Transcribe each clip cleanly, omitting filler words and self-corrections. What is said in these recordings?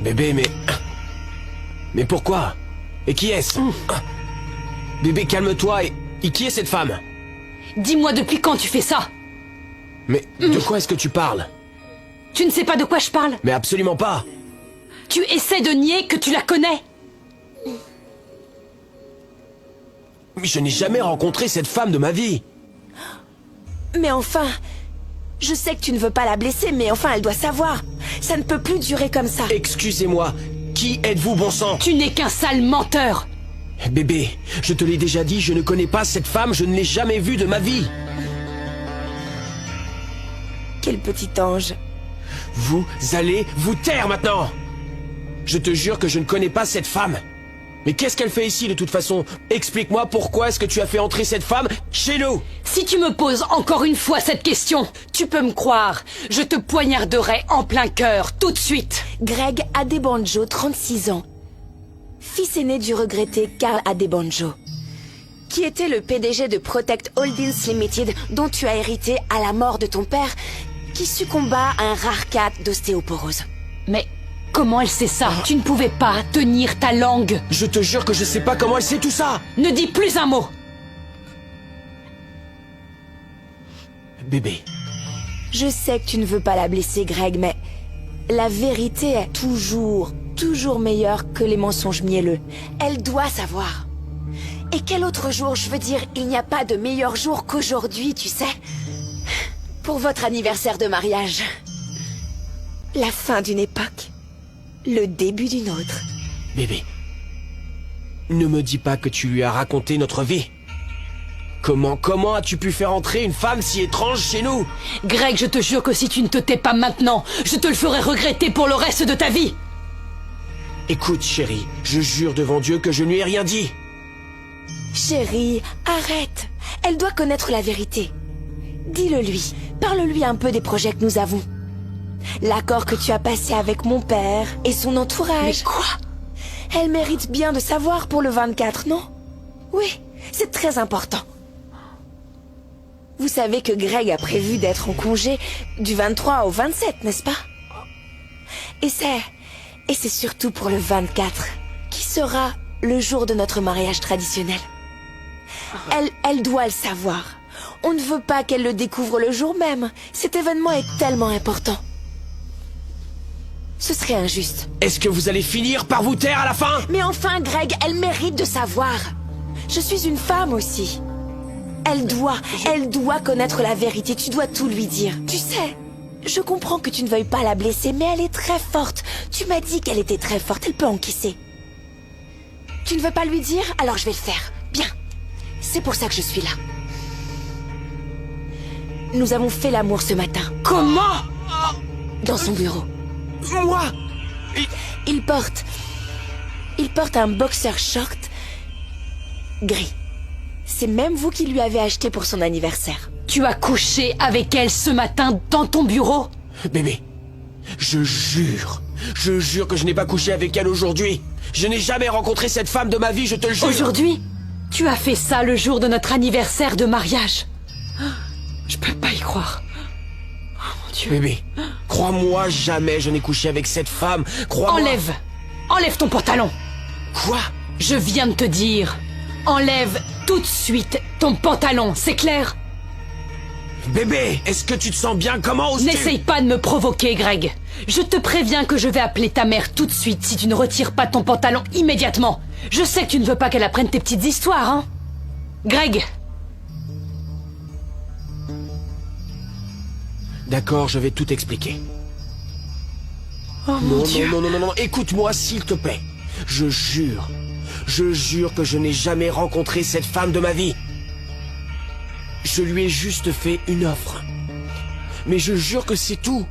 Bébé, mais... Mais pourquoi? Et qui est-ce? Bébé, calme-toi et qui est cette femme? Dis-moi depuis quand tu fais ça? Mais de quoi est-ce que tu parles? Tu ne sais pas de quoi je parle? Mais absolument pas. Tu essaies de nier que tu la connais? Mais je n'ai jamais rencontré cette femme de ma vie. Mais enfin... Je sais que tu ne veux pas la blesser, mais enfin, elle doit savoir. Ça ne peut plus durer comme ça. Excusez-moi, qui êtes-vous, bon sang? Tu n'es qu'un sale menteur! Bébé, je te l'ai déjà dit, je ne connais pas cette femme, je ne l'ai jamais vue de ma vie. Quel petit ange. Vous allez vous taire maintenant. Je te jure que je ne connais pas cette femme. Mais qu'est-ce qu'elle fait ici de toute façon? Explique-moi pourquoi est-ce que tu as fait entrer cette femme chez nous? Si tu me poses encore une fois cette question, tu peux me croire, je te poignarderai en plein cœur, tout de suite. Greg Adebanjo, 36 ans. Fils aîné du regretté Carl Adebanjo, qui était le PDG de Protect Holdings Limited, dont tu as hérité à la mort de ton père, qui succomba à un rare cas d'ostéoporose. Mais comment elle sait ça? Tu ne pouvais pas tenir ta langue. Je te jure que je sais pas comment elle sait tout ça. Ne dis plus un mot. Bébé. Je sais que tu ne veux pas la blesser, Greg, mais la vérité est toujours meilleure que les mensonges mielleux. Elle doit savoir. Et quel autre jour, je veux dire, il n'y a pas de meilleur jour qu'aujourd'hui, tu sais. Pour votre anniversaire de mariage. La fin d'une époque. Le début d'une autre. Bébé. Ne me dis pas que tu lui as raconté notre vie. Comment as-tu pu faire entrer une femme si étrange chez nous? Greg, je te jure que si tu ne te tais pas maintenant, je te le ferai regretter pour le reste de ta vie. Écoute, chérie, je jure devant Dieu que je ne lui ai rien dit. Chérie, arrête. Elle doit connaître la vérité. Dis-le lui. Parle-lui un peu des projets que nous avons. L'accord que tu as passé avec mon père et son entourage. Mais quoi? Elle mérite bien de savoir pour le 24, non? Oui, c'est très important. Vous savez que Greg a prévu d'être en congé du 23 au 27, n'est-ce pas? Et c'est surtout pour le 24, qui sera le jour de notre mariage traditionnel. Elle doit le savoir. On ne veut pas qu'elle le découvre le jour même. Cet événement est tellement important. Ce serait injuste. Est-ce que vous allez finir par vous taire à la fin? Mais enfin, Greg, elle mérite de savoir. Je suis une femme aussi. Elle doit connaître la vérité. Tu dois tout lui dire. Tu sais, je comprends que tu ne veuilles pas la blesser, mais elle est très forte. Tu m'as dit qu'elle était très forte. Elle peut encaisser. Tu ne veux pas lui dire? Alors je vais le faire. Bien. C'est pour ça que je suis là. Nous avons fait l'amour ce matin. Comment? Dans son bureau. Moi? Il porte un boxer short gris. C'est même vous qui lui avez acheté pour son anniversaire. Tu as couché avec elle ce matin dans ton bureau? Bébé, je jure que je n'ai pas couché avec elle aujourd'hui. Je n'ai jamais rencontré cette femme de ma vie, je te le jure. Aujourd'hui? Tu as fait ça le jour de notre anniversaire de mariage. Je peux pas y croire. Oh mon Dieu. Bébé, crois-moi, jamais je n'ai couché avec cette femme. Crois-moi. Enlève ton pantalon. Quoi? Je viens de te dire. Enlève tout de suite ton pantalon, c'est clair? Bébé, est-ce que tu te sens bien? Comment oses-tu? N'essaye pas de me provoquer, Greg. Je te préviens que je vais appeler ta mère tout de suite si tu ne retires pas ton pantalon immédiatement. Je sais que tu ne veux pas qu'elle apprenne tes petites histoires, hein? Greg! D'accord, je vais tout expliquer. Oh mon Dieu. Non, écoute-moi s'il te plaît. Je jure que je n'ai jamais rencontré cette femme de ma vie. Je lui ai juste fait une offre. Mais je jure que c'est tout.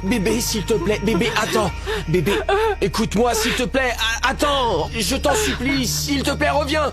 Bébé, s'il te plaît, bébé, attends. Bébé, écoute-moi, s'il te plaît, attends. Je t'en supplie, s'il te plaît, reviens.